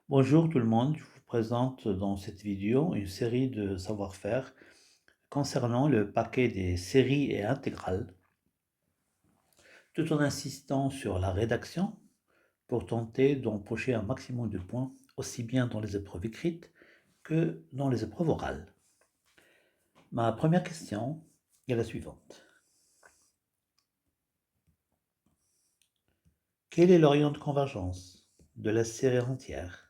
Bonjour tout le monde, je vous présente dans cette vidéo une série de savoir-faire concernant le paquet des séries et intégrales, tout en insistant sur la rédaction pour tenter d'empocher un maximum de points, aussi bien dans les épreuves écrites que dans les épreuves orales. Ma première question est la suivante. Quel est le rayon de convergence de la série entière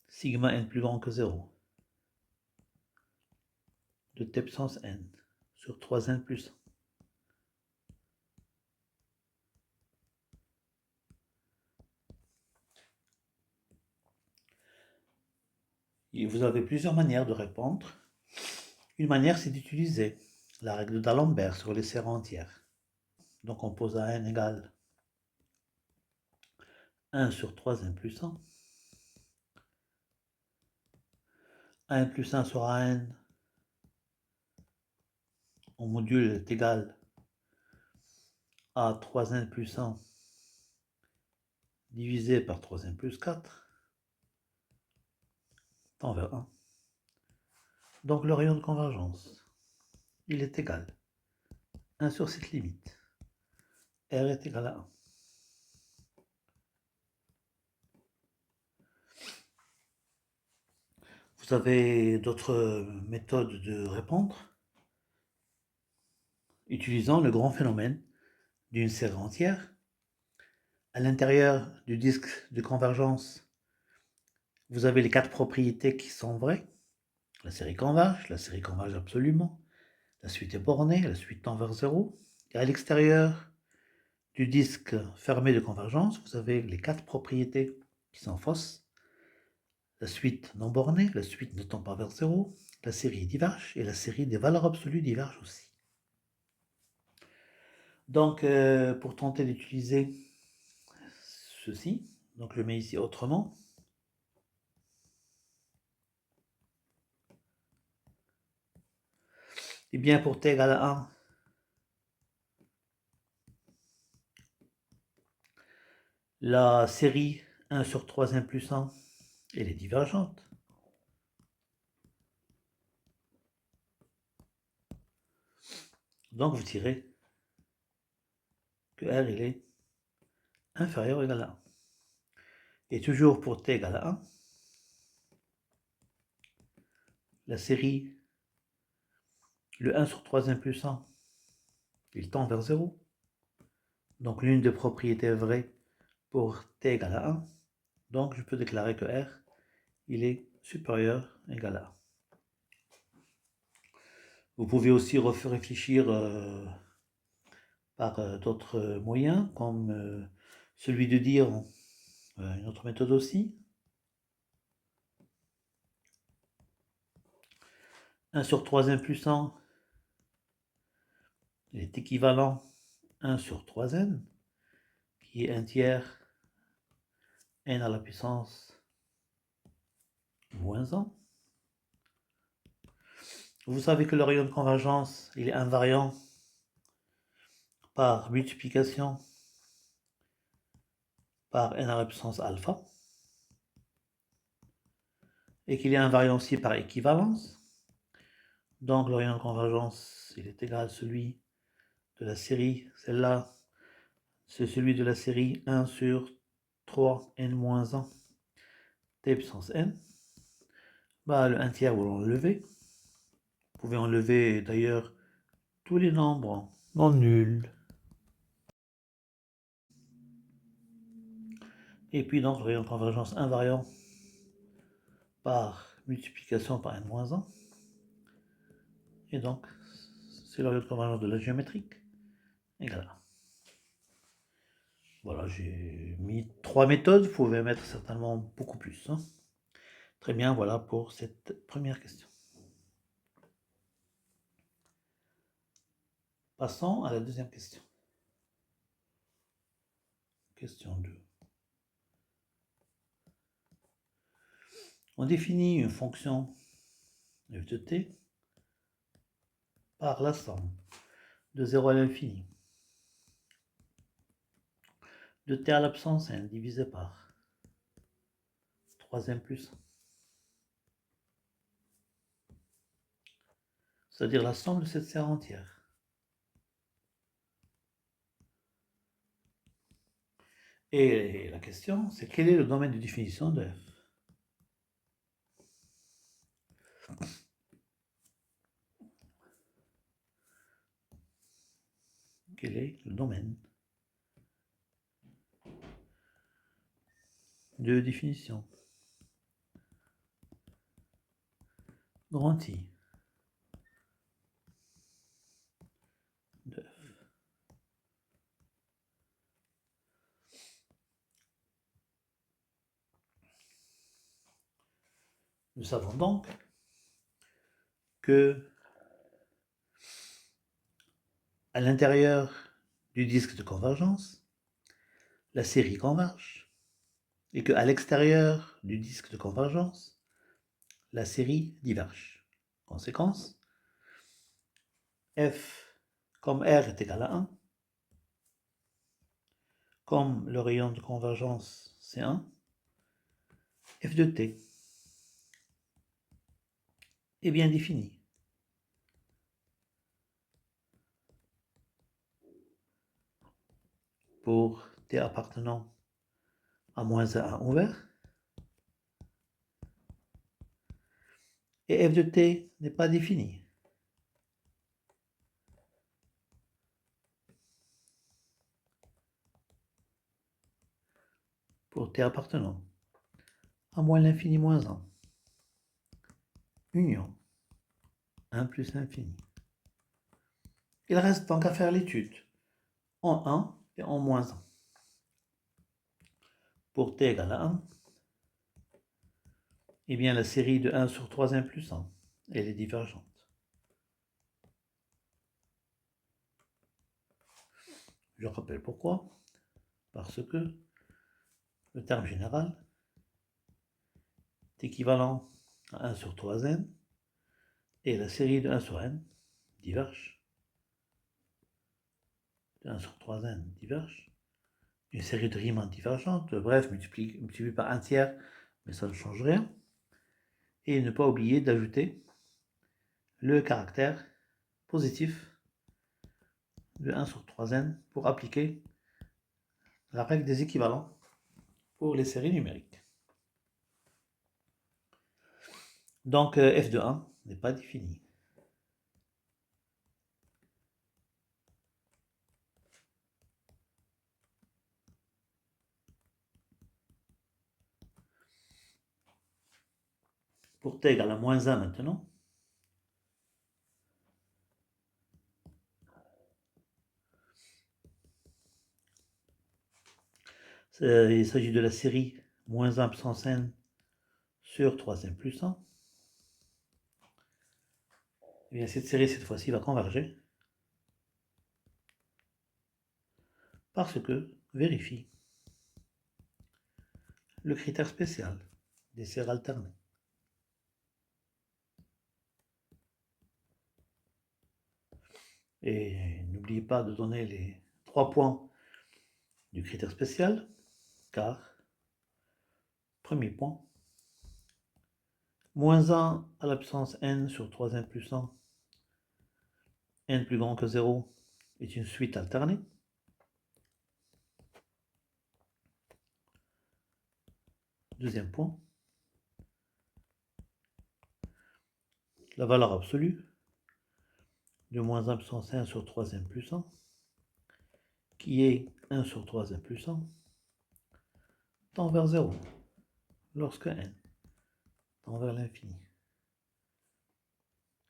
sigma n plus grand que 0 de t puissance n sur 3n plus 1? Et vous avez plusieurs manières de répondre. Une manière, c'est d'utiliser la règle d'Alembert sur les séries entières. Donc on pose à n égale 1 sur 3n plus 1. n plus 1 sur n, on module est égal à 3n plus 1 divisé par 3n plus 4 tend vers 1. Donc le rayon de convergence, il est égal 1 sur cette limite. R est égal à 1. Vous avez d'autres méthodes de répondre utilisant le grand phénomène d'une série entière. À l'intérieur du disque de convergence, vous avez les 4 propriétés qui sont vraies. La série converge absolument, la suite est bornée, la suite tend vers 0. Et à l'extérieur du disque fermé de convergence, vous avez les 4 propriétés qui sont fausses. La suite non bornée, la suite ne tend pas vers 0, la série diverge et la série des valeurs absolues diverge aussi. Donc, pour tenter d'utiliser ceci, donc je mets ici autrement. Et bien, pour t égale à 1, la série 1 sur 3n plus 1, elle est divergente. Donc, vous tirez que R il est inférieur ou égal à 1. Et toujours pour t égale à 1, la série, le 1 sur 3n plus 1, il tend vers 0. Donc l'une des propriétés est vraie pour t égale à 1. Donc je peux déclarer que R, il est supérieur ou égal à 1. Vous pouvez aussi réfléchir par d'autres moyens, comme celui de dire une autre méthode aussi. 1 sur 3n plus 1, il est équivalent 1 sur 3n, qui est un tiers n à la puissance moins 1. Vous savez que le rayon de convergence, il est invariant par multiplication par n à la puissance alpha, et qu'il est invariant aussi par équivalence. Donc le rayon de convergence, il est égal à celui de la série, celle-là, c'est celui de la série 1 sur 3n-1 t puissance n. Bah, le 1 tiers, vous l'enlevez. Vous pouvez enlever d'ailleurs tous les nombres non nuls. Et puis donc le rayon de convergence invariant par multiplication par n-1. Et donc, c'est le rayon de convergence de la géométrique égal à 1. Voilà, j'ai mis 3 méthodes, vous pouvez mettre certainement beaucoup plus. Très bien, voilà pour cette première question. Passons à la deuxième question. Question 2. On définit une fonction f de t par la somme de 0 à l'infini de t à la puissance n divisé par 3n plus 1. C'est-à-dire la somme de cette série entière. Et la question, c'est quel est le domaine de définition de f? Quel est le domaine de définition? Grand I de f. Nous savons donc que à l'intérieur du disque de convergence, la série converge, et qu'à l'extérieur du disque de convergence, la série diverge. Conséquence, f comme r est égal à 1, comme le rayon de convergence c'est 1, f de t est bien défini. Pour t appartenant à moins 1 ouvert, et f de t n'est pas défini. Pour t appartenant à moins l'infini moins 1, union 1 plus l'infini. Il reste donc à faire l'étude en 1 et en moins 1. Pour t égale à 1, eh bien la série de 1 sur 3n plus 1, elle est divergente. Je rappelle pourquoi. Parce que le terme général est équivalent à 1 sur 3n et la série de 1 sur n diverge. De 1 sur 3n diverge. Une série de Riemann divergente, bref, multiplié par 1 tiers, mais ça ne change rien. Et ne pas oublier d'ajouter le caractère positif de 1 sur 3n pour appliquer la règle des équivalents pour les séries numériques. Donc f de 1 n'est pas défini. Pour t égale à moins 1 maintenant, il s'agit de la série moins 1 puissance n sur 3n plus 1. Et bien cette série, cette fois-ci, va converger parce que, vérifie, le critère spécial des séries alternées. Et n'oubliez pas de donner les 3 points du critère spécial, car, premier point, moins 1 à la puissance n sur 3n plus 1, n plus grand que 0, est une suite alternée. Deuxième point, la valeur absolue de moins 1 puissance n sur 3n plus 1, qui est 1 sur 3n plus 1, tend vers 0, lorsque n tend vers l'infini.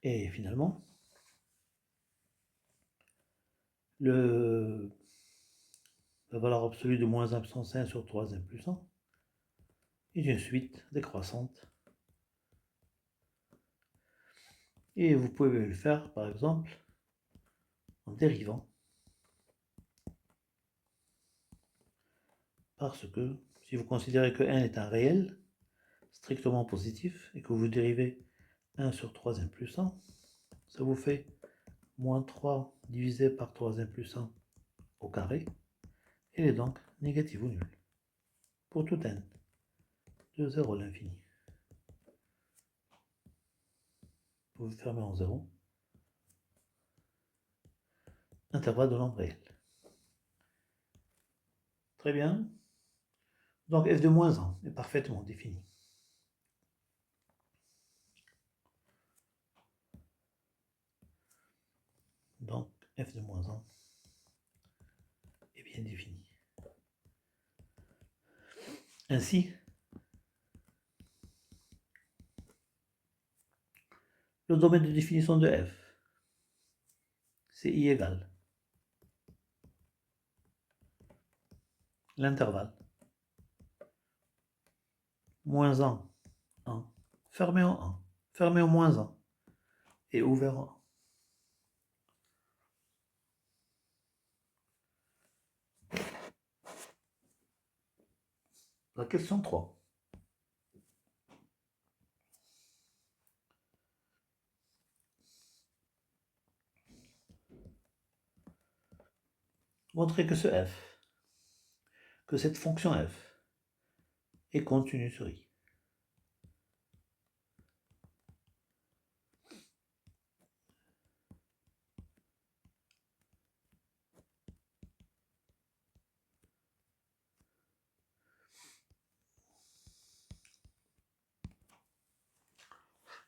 Et finalement, la valeur absolue de moins 1 puissance n sur 3n plus 1 est une suite décroissante. Et vous pouvez le faire, par exemple, en dérivant. Parce que si vous considérez que n est un réel strictement positif et que vous dérivez 1 sur 3n plus 1, ça vous fait moins 3 divisé par 3n plus 1 au carré. Il est donc négatif ou nul. Pour tout n, de 0 à l'infini. Vous pouvez fermer en 0. Intervalle de nombre réel. Très bien. Donc f de moins 1 est parfaitement défini. Donc f de moins 1 est bien défini. Ainsi, le domaine de définition de f, c'est i égale l'intervalle moins 1, 1, fermé en 1, fermé en moins 1 et ouvert en 1. La question 3. Montrez que ce f, que cette fonction f est continue sur i.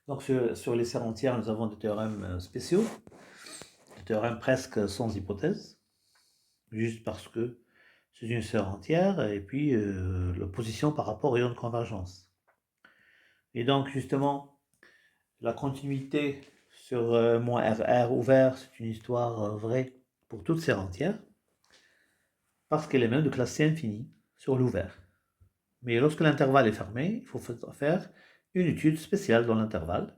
Donc sur les serres entières, nous avons des théorèmes spéciaux, des théorèmes presque sans hypothèse, juste parce que c'est une serre entière, et puis l'opposition par rapport au rayon de convergence. Et donc justement, la continuité sur moins RR ouvert, c'est une histoire vraie pour toutes serres entières, parce qu'elle est même de classe C infinie sur l'ouvert. Mais lorsque l'intervalle est fermé, il faut faire une étude spéciale dans l'intervalle.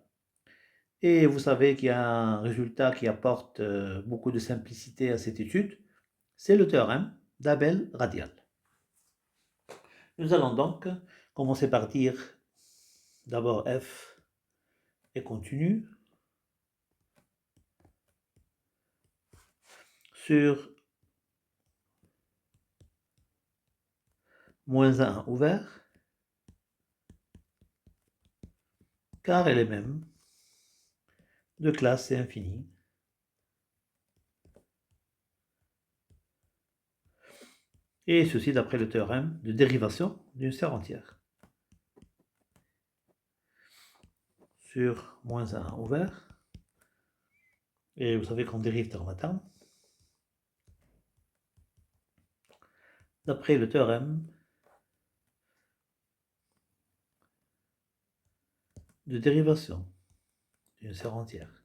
Et vous savez qu'il y a un résultat qui apporte beaucoup de simplicité à cette étude, c'est le théorème d'Abel radial. Nous allons donc commencer par dire d'abord f est continu sur moins 1 ouvert, car elle est même de classe C infinie. Et ceci d'après le théorème de dérivation d'une serre entière. Sur moins 1 ouvert, et vous savez qu'on dérive terme à terme, d'après le théorème de dérivation d'une serre entière.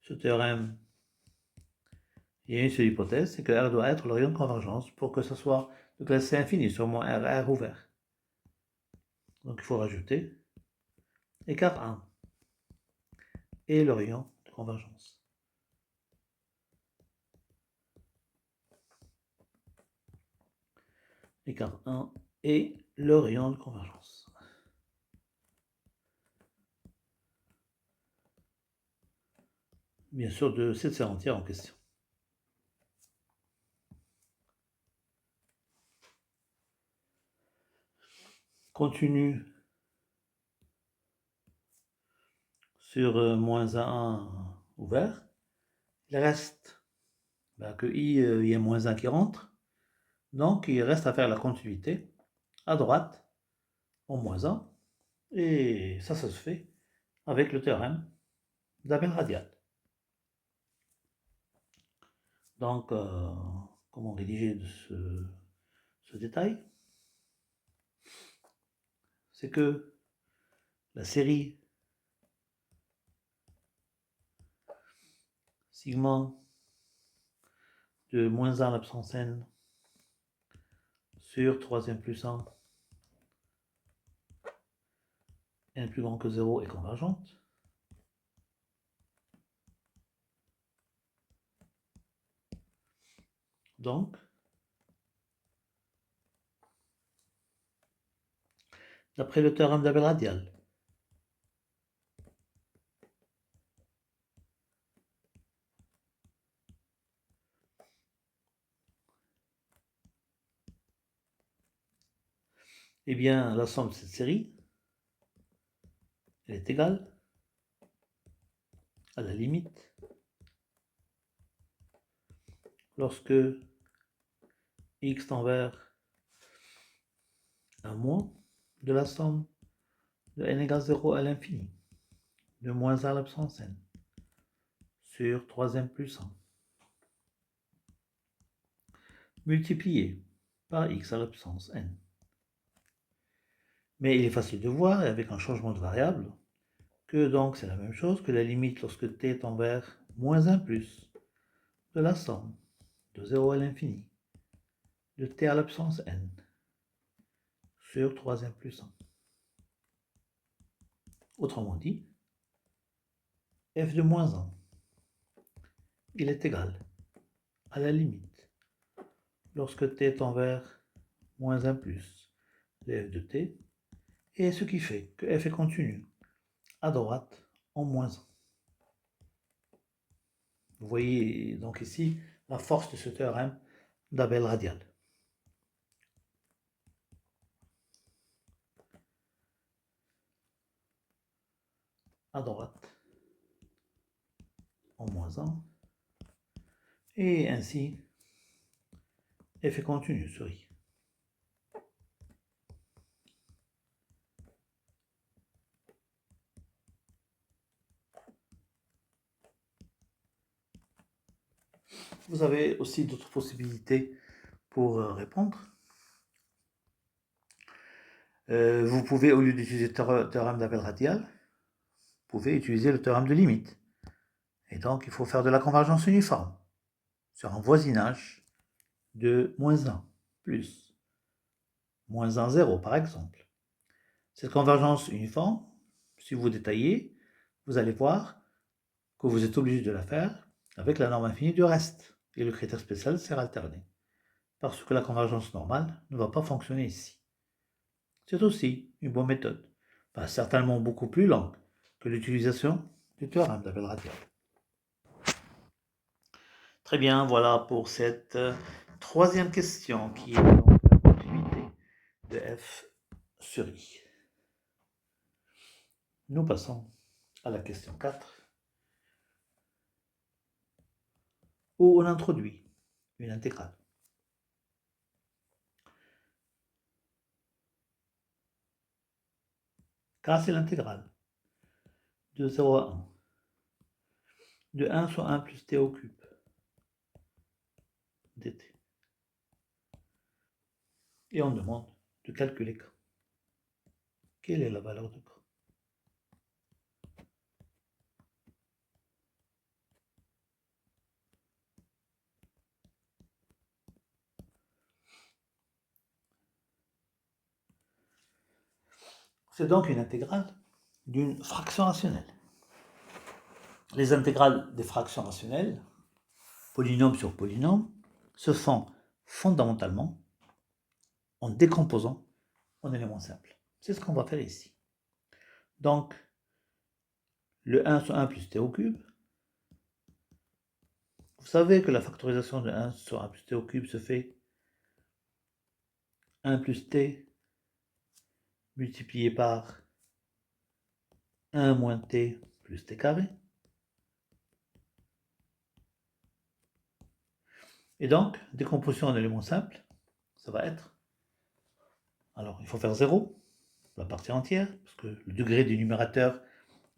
Ce théorème, il y a une seule hypothèse, c'est que R doit être le rayon de convergence pour que ce soit de classe C infinie sur moins R ouvert. Donc il faut rajouter écart 1 et le rayon de convergence. Écart 1 et le rayon de convergence. Bien sûr, de cette serre entière en question. Continue sur moins 1 ouvert. Il reste que i, il y a moins 1 qui rentre. Donc il reste à faire la continuité à droite en moins 1. Et ça se fait avec le théorème d'Abel radial. Donc, comment rédiger de ce détail? C'est que la série sigma de moins 1 à la puissance n sur 3n plus 1, n plus grand que 0 est convergente. Donc, d'après le théorème d'Abel radial, eh bien, la somme de cette série, elle est égale à la limite lorsque x tend vers un moins de la somme de n égale 0 à l'infini, de moins 1 à la puissance n, sur 3m plus 1, multiplié par x à la puissance n. Mais il est facile de voir, et avec un changement de variable, que donc c'est la même chose que la limite lorsque t tend vers moins 1 plus de la somme de 0 à l'infini de t à la puissance n sur 3m plus 1. Autrement dit, f de moins 1, il est égal à la limite lorsque t tend vers moins 1 plus de f de t, et ce qui fait que f est continu à droite en moins 1. Vous voyez donc ici la force de ce théorème d'Abel radial. À droite en moins 1, et ainsi f est continu sur i. Vous avez aussi d'autres possibilités pour répondre. Vous pouvez, au lieu d'utiliser le théorème d'Abel radial, vous pouvez utiliser le théorème de limite. Et donc, il faut faire de la convergence uniforme sur un voisinage de moins 1 plus moins 1, 0 par exemple. Cette convergence uniforme, si vous détaillez, vous allez voir que vous êtes obligé de la faire avec la norme infinie du reste. Et le critère spécial sert alterné. Parce que la convergence normale ne va pas fonctionner ici. C'est aussi une bonne méthode, pas certainement beaucoup plus longue que l'utilisation du théorème d'Abel radial. Très bien, voilà pour cette troisième question qui est donc la continuité de f sur i. Nous passons à la question 4, où on introduit une intégrale. K, c'est l'intégrale de 0 à 1, de 1 sur 1 plus t au cube dt. Et on demande de calculer K. Quelle est la valeur de K? C'est donc une intégrale d'une fraction rationnelle. Les intégrales des fractions rationnelles, polynôme sur polynôme, se font fondamentalement en décomposant en éléments simples. C'est ce qu'on va faire ici. Donc, le 1 sur 1 plus t au cube, vous savez que la factorisation de 1 sur 1 plus t au cube se fait 1 plus t multiplié par 1 moins t plus t carré. Et donc, décomposition en éléments simples, ça va être, alors il faut faire 0, la partie entière, parce que le degré du numérateur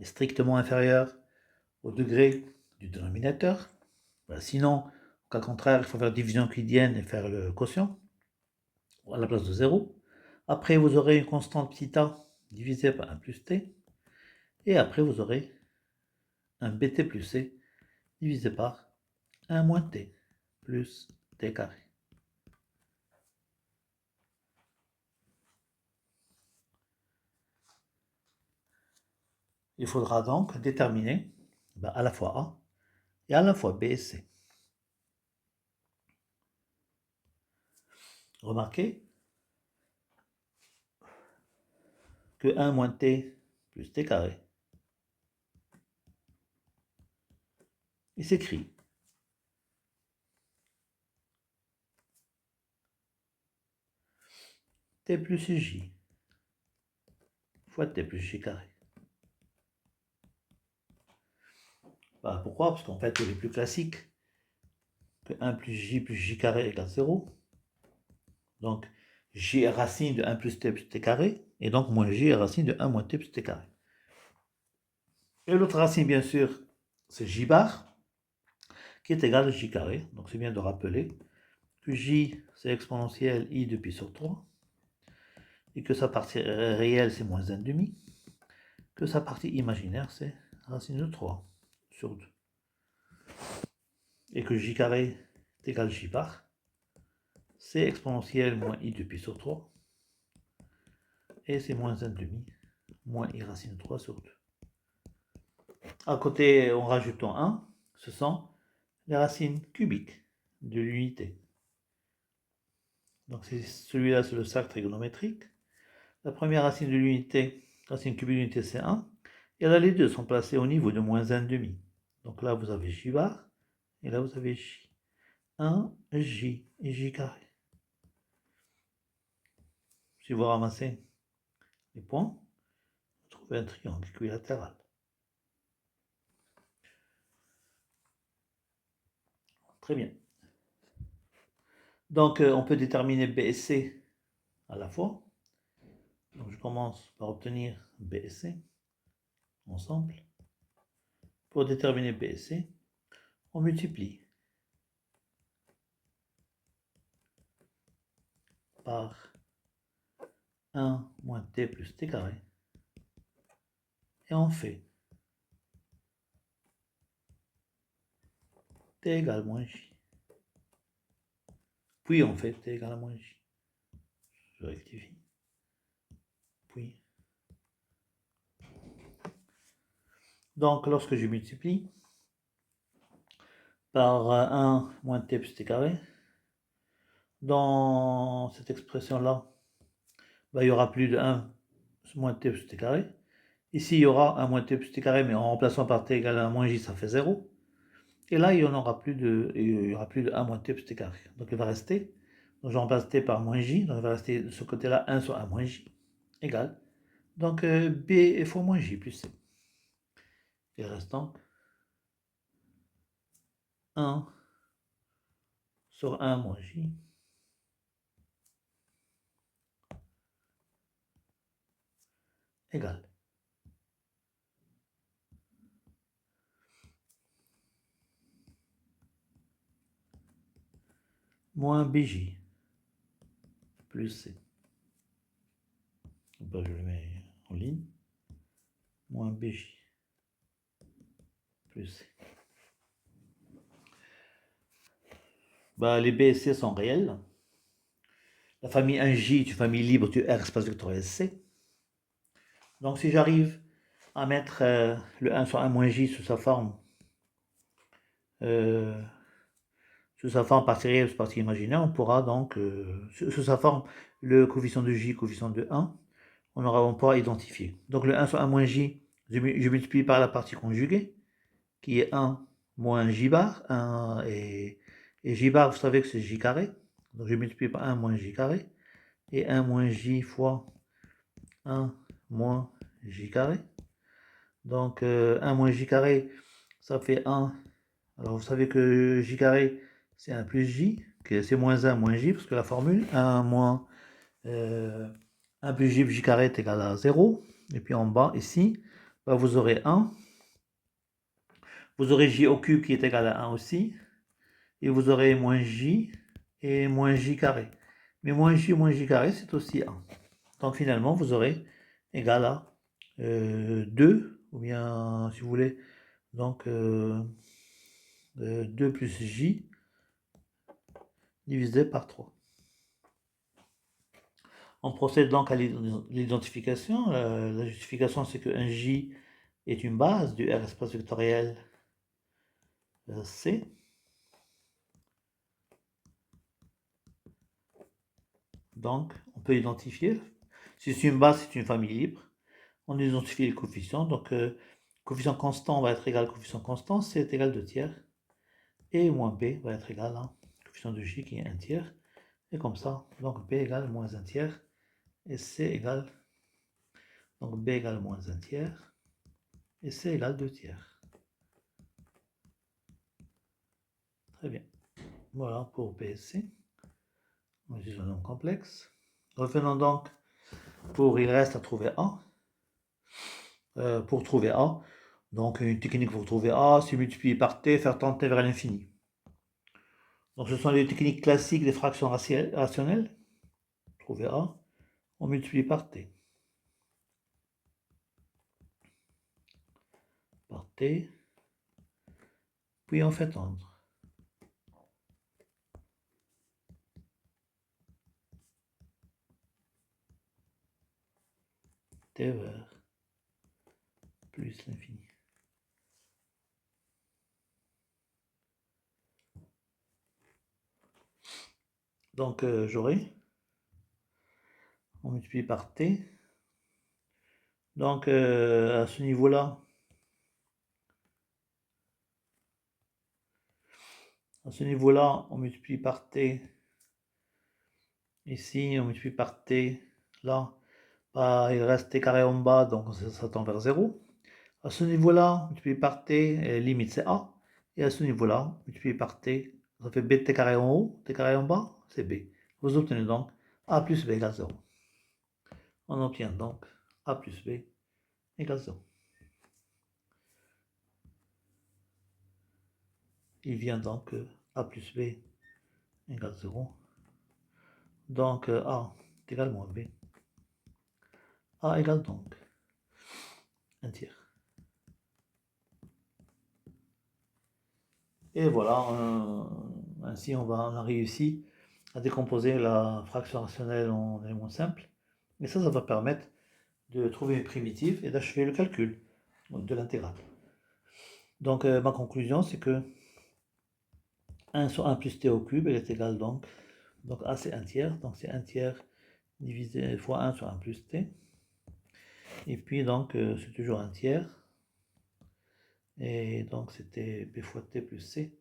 est strictement inférieur au degré du dénominateur. Sinon, au cas contraire, il faut faire division euclidienne et faire le quotient à la place de 0. Après, vous aurez une constante petit a divisée par 1 plus t. Et après, vous aurez un bt plus c divisé par 1 moins t plus t carré. Il faudra donc déterminer à la fois a et à la fois b et c. Remarquez que 1 moins t plus t carré, il s'écrit t plus j fois t plus j carré. Bah, pourquoi? Parce qu'en fait, il est plus classique que 1 plus j carré égale 0. Donc, j est racine de 1 plus t carré, et donc moins j est racine de 1 moins t plus t carré. Et l'autre racine, bien sûr, c'est j bar, qui est égal à j carré. Donc, c'est bien de rappeler que j, c'est exponentielle i de pi sur 3, et que sa partie réelle, c'est moins 1 demi, que sa partie imaginaire, c'est racine de 3 sur 2. Et que j carré est égal à j bar, c'est exponentielle moins i de pi sur 3, et c'est moins 1 demi, moins i racine de 3 sur 2. À côté, en rajoutant 1, ce sont les racines cubiques de l'unité. Donc celui-là, c'est le cercle trigonométrique. La première racine de l'unité, racine cubique de l'unité, c'est 1. Et là, les deux sont placés au niveau de moins 1 demi. Donc là, vous avez j bar, et là, vous avez j. 1, j, et j carré. Si vous ramassez les points, vous trouvez un triangle équilatéral. Très bien. Donc, on peut déterminer B et C à la fois. Donc, je commence par obtenir B et C ensemble. Pour déterminer B et C, on multiplie par 1 moins t plus t carré, et on fait t égale moins j. Puis on fait t égale à moins j. Je rectifie. Puis. Donc, lorsque je multiplie par 1 moins t plus t carré, dans cette expression-là, il n'y aura plus de 1 moins t plus t carré. Ici, il y aura 1 moins t plus t carré, mais en remplaçant par t égale à moins j, ça fait 0. Et là, il n'y aura plus de 1 moins t plus t carré. Donc, il va rester, donc je remplace t par moins j, donc il va rester de ce côté-là 1 sur 1 moins j, égale. Donc, b fois moins j plus c. Il reste donc 1 sur 1 moins j égale moins bj plus c. Je le mets en ligne. Moins bj plus c. Les b et c sont réels. La famille 1j est une famille libre du R espace vectoriel C. Donc si j'arrive à mettre le 1 sur 1 moins j sous sa forme partie réelle, partie imaginaire, on pourra donc, sous sa forme, le coefficient de j, coefficient de 1, on pourra identifier. Donc le 1 sur 1 moins j, je multiplie par la partie conjuguée, qui est 1 moins j bar, 1 et j bar, vous savez que c'est j carré, donc je multiplie par 1 moins j carré, et 1 moins j fois 1 moins j carré. Donc 1 moins j carré, ça fait 1. Alors vous savez que j carré, c'est 1 plus j, c'est moins 1 moins j, parce que la formule 1 moins 1 plus j carré est égal à 0. Et puis en bas, ici, vous aurez 1. Vous aurez j au cube qui est égal à 1 aussi. Et vous aurez moins j et moins j carré. Mais moins j carré, c'est aussi 1. Donc finalement, vous aurez égal à 2, ou bien, si vous voulez, donc 2 plus j divisé par 3. On procède donc à l'identification. La justification, c'est que un j est une base du R espace vectoriel C. Donc, on peut identifier. Si c'est une base, c'est une famille libre. On identifie les coefficients. Donc, coefficient constant va être égal à coefficient constant, C est égal à 2 tiers. Et moins B va être égal à coefficient de J qui est 1 tiers. Et comme ça, donc B égale moins 1 tiers. Et C égale, donc B égale moins 1 tiers. Et C égale 2 tiers. Très bien. Voilà pour B et C. On utilise un nombre complexe. Revenons donc pour, il reste à trouver A. Pour trouver A, donc une technique pour trouver A, c'est multiplier par T, faire tendre T vers l'infini. Donc ce sont les techniques classiques des fractions rationnelles. Trouver A, on multiplie par T. Par T, puis on fait tendre. T vers plus l'infini. Donc j'aurai, on multiplie par T. Donc à ce niveau-là, on multiplie par T. Ici, on multiplie par T. Là, bah, il reste T carré en bas, donc ça tend vers 0. À ce niveau-là, multiplié par t, limite c'est a. Et à ce niveau-là, multiplié par t, ça fait bt carré en haut, t carré en bas, c'est b. Vous obtenez donc a plus b égale 0. On obtient donc a plus b égale 0. Il vient donc a plus b égale 0. Donc a est égal à moins b. A égale donc 1 tiers. Et voilà, ainsi on a réussi à décomposer la fraction rationnelle en éléments simples. Et ça va permettre de trouver une primitive et d'achever le calcul de l'intégrale. Donc ma conclusion, c'est que 1 sur 1 plus t au cube, elle est égale donc A c'est 1 tiers, donc c'est 1 tiers divisé fois 1 sur 1 plus t. Et puis donc c'est toujours 1 tiers. Et donc c'était b fois t plus c.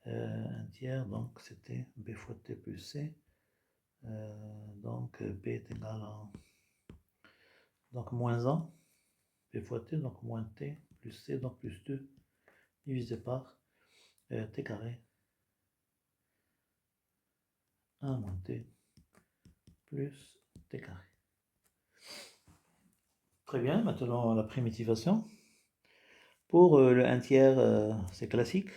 1 tiers, donc c'était b fois t plus c. Donc b est égal à donc moins 1, b fois t, donc moins t, plus c, donc plus 2, divisé par t carré, 1 moins t, plus t carré. Très bien, maintenant la primitivation. Pour le 1 tiers, c'est classique.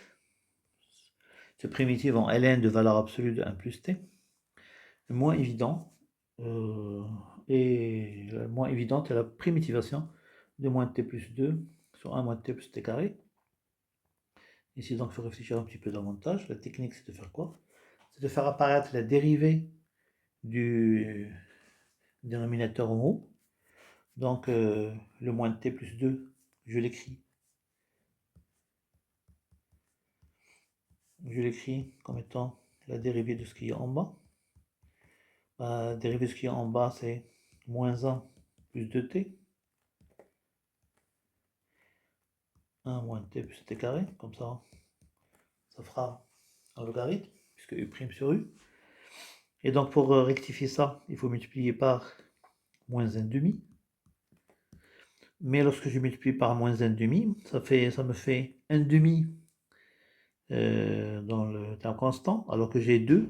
C'est primitive en ln de valeur absolue de 1 plus t. Le moins évident, et la moins évidente est la primitivation de moins t plus 2 sur 1 moins t plus t carré. Ici, donc, il faut réfléchir un petit peu davantage. La technique, c'est de faire quoi? C'est de faire apparaître la dérivée du dénominateur en haut. Donc, le moins t plus 2, je l'écris. Je l'écris comme étant la dérivée de ce qui est en bas. La dérivée de ce qui est en bas, c'est moins 1 plus 2t. 1 moins t plus t carré. Comme ça fera un logarithme, puisque u' sur u. Et donc, pour rectifier ça, il faut multiplier par moins 1 demi. Mais lorsque je multiplie par moins 1 demi, ça me fait 1 demi dans le terme constant, alors que j'ai 2.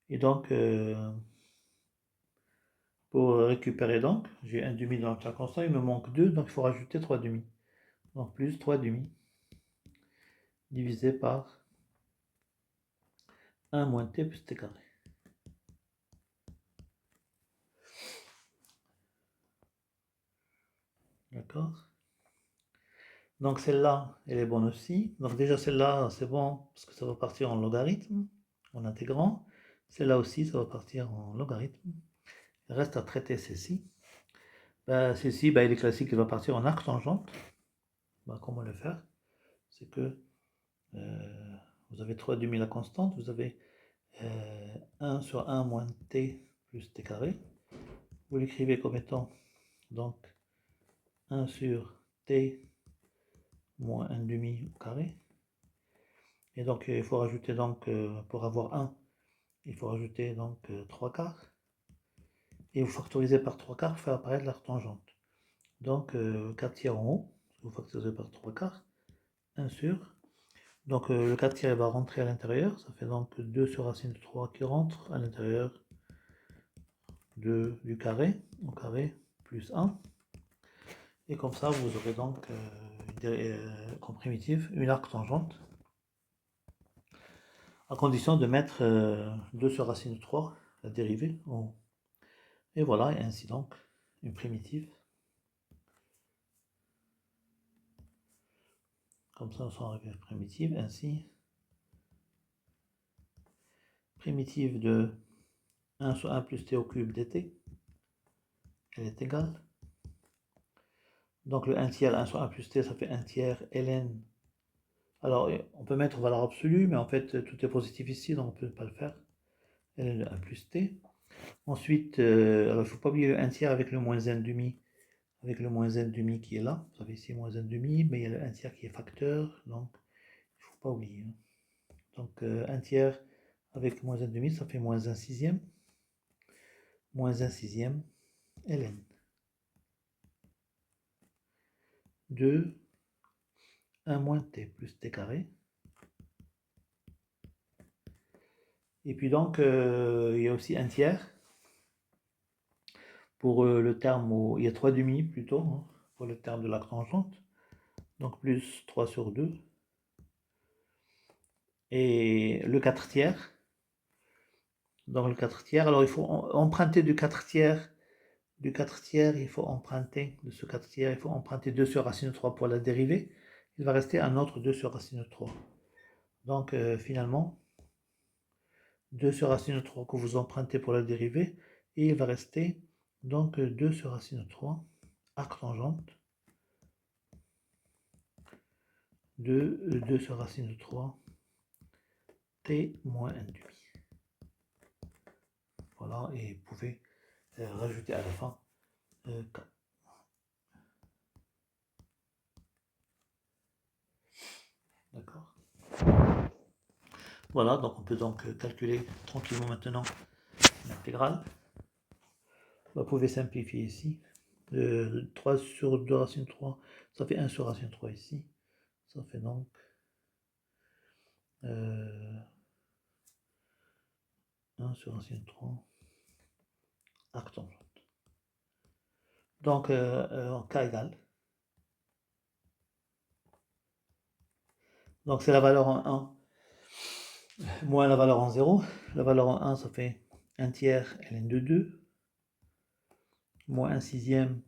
Et donc, pour récupérer donc, j'ai 1 demi dans le terme constant, il me manque 2, donc il faut rajouter 3 demi. Donc plus 3 demi divisé par 1 moins t plus t carré. D'accord? Donc celle-là, elle est bonne aussi. Donc déjà celle-là, c'est bon, parce que ça va partir en logarithme, en intégrant. Celle-là aussi, ça va partir en logarithme. Il reste à traiter celle-ci. Celle-ci, il est classique, il va partir en arc tangente. Comment le faire? C'est que vous avez 3 demi la constante, vous avez 1 sur 1 moins t plus t carré. Vous l'écrivez comme étant donc 1 sur t moins 1 demi au carré. Et donc il faut rajouter donc, pour avoir 1, il faut rajouter donc 3 quarts. Et vous factorisez par 3 quarts pour faire apparaître la tangente. Donc 4 tiers en haut, vous factorisez par 3 quarts, 1 sur. Donc le 4 tiers va rentrer à l'intérieur, ça fait donc 2 sur racine de 3 qui rentre à l'intérieur du carré, au carré, plus 1. Et comme ça, vous aurez donc comme primitive une arctangente, à condition de mettre 2 sur racine de 3, la dérivée, en haut. Et voilà, et ainsi donc, une primitive. Comme ça, on s'en arrive à primitive, ainsi. Primitive de 1 sur 1 plus t au cube dt, elle est égale. Donc le 1 tiers, 1 sur 1 plus t, ça fait 1 tiers ln. Alors, on peut mettre valeur absolue, mais en fait, tout est positif ici, donc on ne peut pas le faire. ln de 1 plus t. Ensuite, alors il ne faut pas oublier le 1 tiers avec le moins n demi, avec le moins n demi qui est là. Vous avez ici moins n demi, mais il y a le 1 tiers qui est facteur, donc il ne faut pas oublier. Donc 1 tiers avec moins n demi, ça fait moins 1 sixième. Moins 1 sixième ln. 2, 1 moins t plus t carré. Et puis donc, il y a aussi 1 tiers. Pour le terme, il y a 3 demi plutôt, hein, pour le terme de la tangente. Donc plus 3 sur 2. Et le 4 tiers. Donc le 4 tiers, alors il faut emprunter du 4 tiers. Du 4 tiers, il faut emprunter, de ce 4 tiers, il faut emprunter 2 sur racine de 3 pour la dérivée. Il va rester un autre 2 sur racine de 3. Donc finalement, 2 sur racine de 3 que vous empruntez pour la dérivée, et il va rester donc 2 sur racine de 3, arctangente, de 2 sur racine de 3, t moins 1 demi. Voilà, et vous pouvez rajouter à la fin k. D'accord. Voilà, donc on peut donc calculer tranquillement maintenant l'intégrale. Vous pouvez simplifier ici. 3 sur 2 racine 3, ça fait 1 sur racine 3 ici. Ça fait donc 1 sur racine 3 arctangente. Donc en k égale. Donc c'est la valeur en 1 moins la valeur en 0. La valeur en 1, ça fait 1 tiers ln de 2. Moins 1 sixième.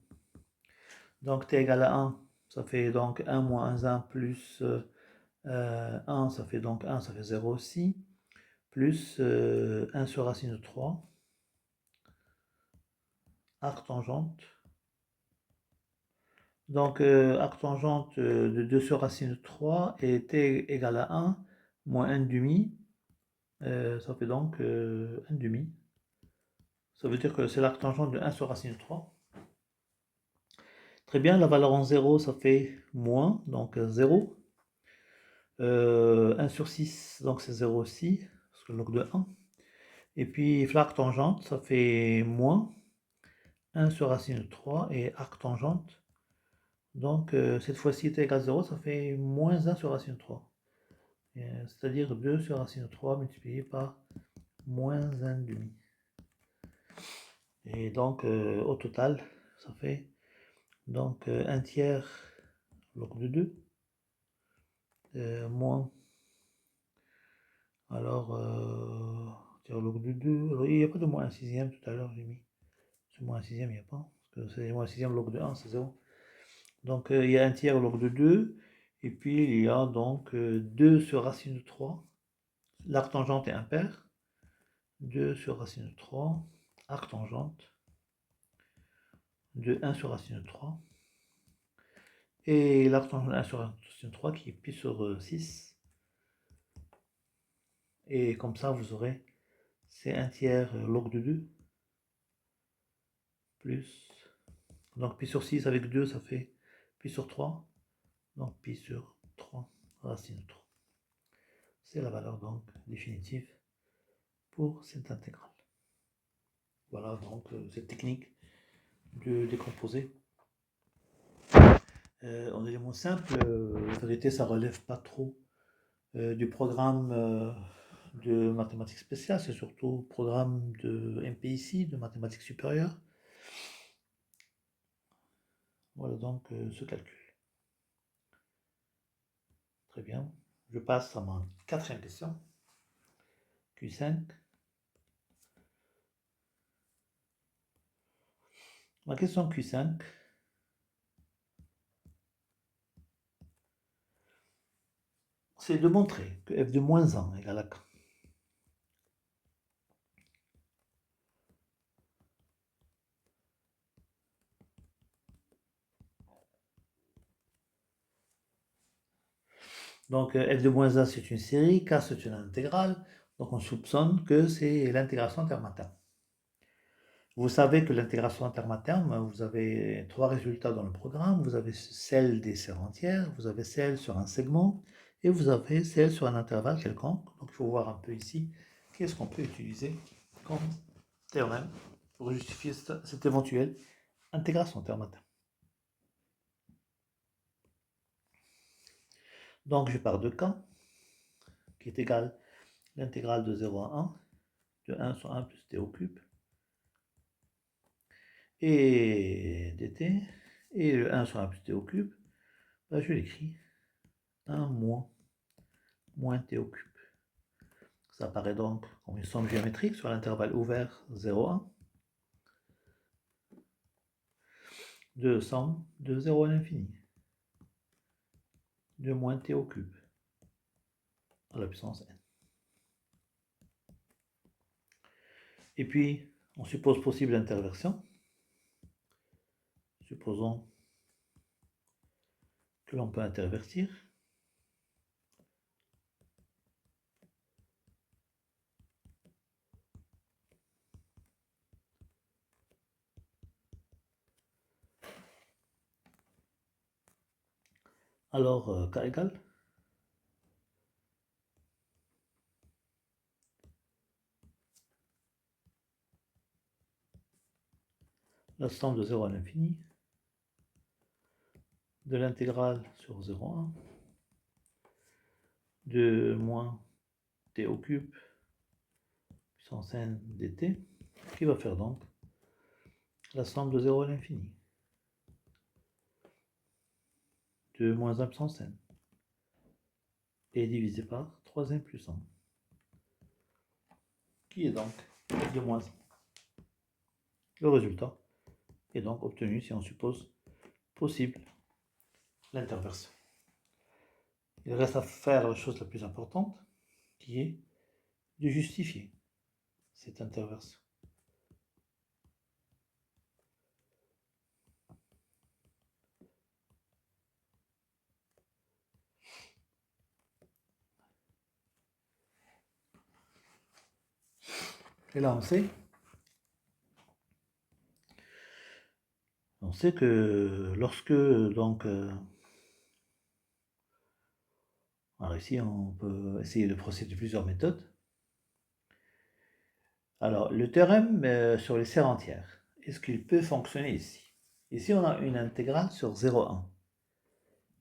Donc t égale à 1, ça fait donc 1 moins 1 plus 1, ça fait donc 1, ça fait 0 aussi. Plus 1 sur racine de 3. Arctangente. Donc arctangente de 2 sur racine de 3 et t égale à 1 moins 1 demi. Ça fait donc 1 demi. Ça veut dire que c'est l'arctangente de 1 sur racine de 3. Très bien, la valeur en 0, ça fait moins, donc 0. 1 sur 6, donc c'est 0 aussi, parce que le log de 1. Et puis l'arctangente, ça fait moins 1 sur racine de 3 et arctangente. Donc cette fois-ci t égale 0, ça fait moins 1 sur racine de 3. C'est-à-dire 2 sur racine de 3 multiplié par moins 1 demi. Et donc au total, ça fait donc 1 tiers log de 2 moins, alors tiers log de 2, alors, il n'y a pas de moins 1 sixième tout à l'heure, j'ai mis, c'est moins 1 sixième, il n'y a pas, parce que c'est moins 1 sixième log de 1, c'est 0. Donc il y a 1 tiers log de 2, et puis il y a donc 2 sur racine de 3, l'arctangente est impair, 2 sur racine de 3, arctangente de 1 sur racine de 3, et l'arctangente de 1 sur racine de 3 qui est pi sur 6, et comme ça vous aurez c'est 1 tiers log de 2, plus, donc pi sur 6 avec 2, ça fait pi sur 3, donc pi sur 3 racine de 3. C'est la valeur donc définitive pour cette intégrale. Voilà donc cette technique de décomposer en éléments simples. En vérité, ça relève pas trop du programme de mathématiques spéciales, c'est surtout programme de MPIC, de mathématiques supérieures. Voilà donc ce calcul. Très bien. Je passe à ma quatrième question. Q5. Ma question Q5. C'est de montrer que f de moins 1 égale à k. Donc f de moins 1 c'est une série, k c'est une intégrale, donc on soupçonne que c'est l'intégration terme à terme. Vous savez que l'intégration terme à terme, vous avez 3 résultats dans le programme, vous avez celle des serres entières, vous avez celle sur un segment, et vous avez celle sur un intervalle quelconque. Donc il faut voir un peu ici, qu'est-ce qu'on peut utiliser comme théorème pour justifier cette éventuelle intégration terme à terme. Donc je pars de k, qui est égal à l'intégrale de 0 à 1, de 1 sur 1 plus t au cube, et dt, et le 1 sur 1 plus t au cube, ben je l'écris 1 moins t au cube. Ça apparaît donc comme une somme géométrique sur l'intervalle ouvert 0, 1, de somme de 0 à l'infini, de moins t au cube, à la puissance n. Et puis, on suppose possible interversion. Supposons que l'on peut intervertir. Alors, k égale la somme de 0 à l'infini de l'intégrale sur 0, 1 de moins t au cube puissance n dt, qui va faire donc la somme de 0 à l'infini de moins 1 puissance n, et divisé par 3n plus 1, qui est donc de moins 1. Le résultat est donc obtenu si on suppose possible l'interversion. Il reste à faire la chose la plus importante, qui est de justifier cette interversion. Et là, on sait que lorsque, donc, alors ici, on peut essayer de procéder de plusieurs méthodes. Alors, le théorème sur les serres entières, est-ce qu'il peut fonctionner ici? Ici, on a une intégrale sur 0, 1.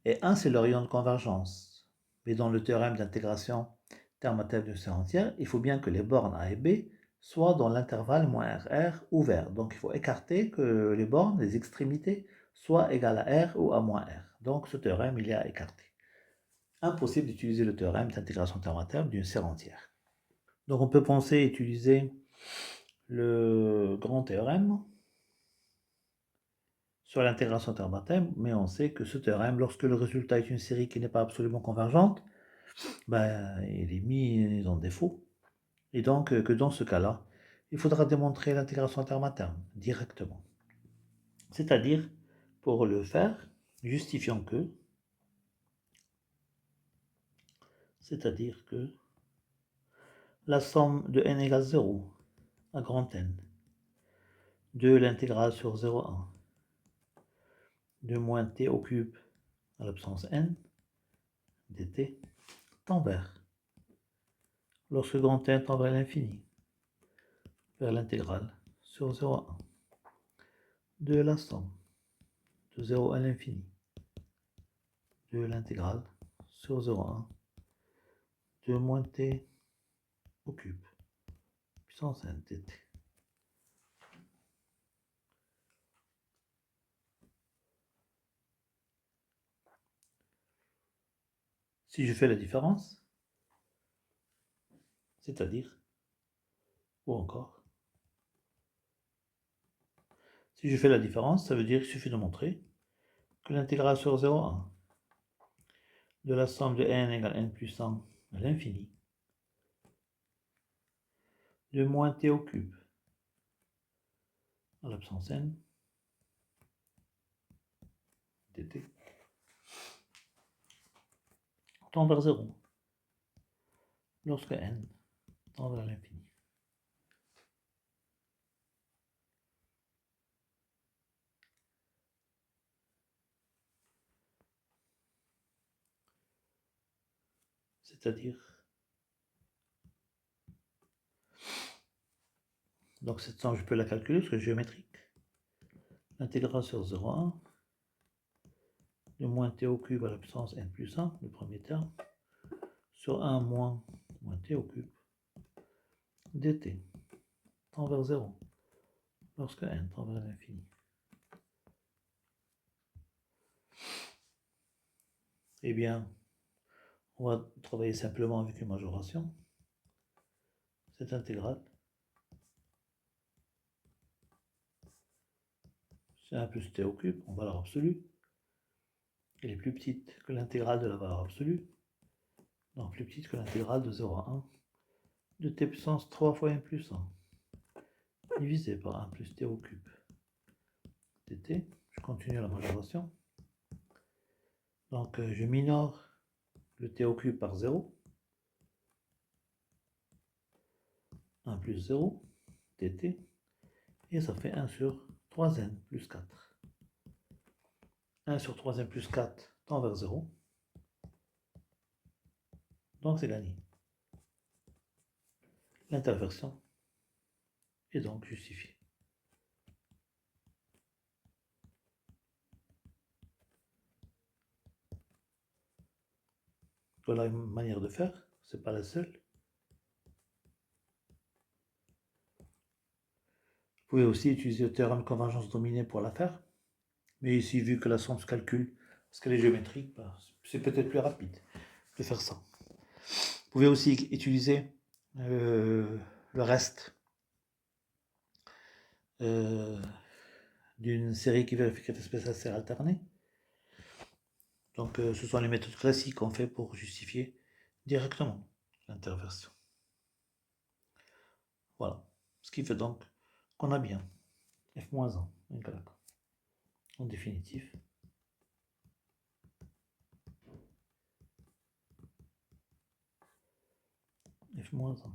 Et 1, c'est le rayon de convergence. Mais dans le théorème d'intégration terme à terme d'une serre entière, il faut bien que les bornes A et B soient dans l'intervalle moins RR ouvert. Donc, il faut écarter que les bornes, les extrémités, soient égales à R ou à moins R. Donc, ce théorème, il est à écarter. Impossible d'utiliser le théorème d'intégration terme à terme d'une serre entière. Donc, on peut penser utiliser le grand théorème sur l'intégration terme à terme, mais on sait que ce théorème, lorsque le résultat est une série qui n'est pas absolument convergente, ben, il est mis en défaut. Et donc, que dans ce cas-là, il faudra démontrer l'intégration terme à terme directement. C'est-à-dire, pour le faire, justifiant que, c'est-à-dire que la somme de n égale 0 à grand N, de l'intégrale sur 0,1 de moins t au cube à la puissance n dt tend vers, lorsque grand N tend vers l'infini, vers l'intégrale sur 0,1 de la somme de 0 à l'infini de l'intégrale sur 0,1 de moins t au cube puissance n dt. Si je fais la différence, c'est-à-dire, ou encore, si je fais la différence, ça veut dire qu'il suffit de montrer que l'intégrale sur 0,1 de la somme de n égale n plus 100 à l'infini de moins t au cube à la puissance n dt tend vers 0 lorsque n tend vers l'infini. C'est-à-dire, donc cette somme, je peux la calculer parce que c'est géométrique. L'intégrale sur 0,1 de moins t au cube à la puissance n plus 1, le premier terme, sur 1 moins t au cube dt tend vers 0 lorsque n tend vers l'infini. Eh bien, on va travailler simplement avec une majoration. Cette intégrale, c'est 1 plus t au cube en valeur absolue. Elle est plus petite que l'intégrale de la valeur absolue, donc plus petite que l'intégrale de 0 à 1 de t puissance 3 fois n plus 1 divisé par 1 plus t au cube dt. Je continue la majoration. Donc je minore le t au cube par 0. 1 plus 0 dt. Et ça fait 1 sur 3n plus 4. 1 sur 3n plus 4 tend vers 0. Donc c'est gagné. L'interversion est donc justifiée. Voilà une manière de faire, c'est pas la seule. Vous pouvez aussi utiliser le théorème de convergence dominée pour la faire. Mais ici, vu que la somme se calcule, parce qu'elle est géométrique, c'est peut-être plus rapide de faire ça. Vous pouvez aussi utiliser le reste d'une série qui vérifie que l'espèce spatiale alternée. Donc ce sont les méthodes classiques qu'on fait pour justifier directement l'interversion. Voilà. Ce qui fait donc qu'on a bien f-1 en définitive. F-1.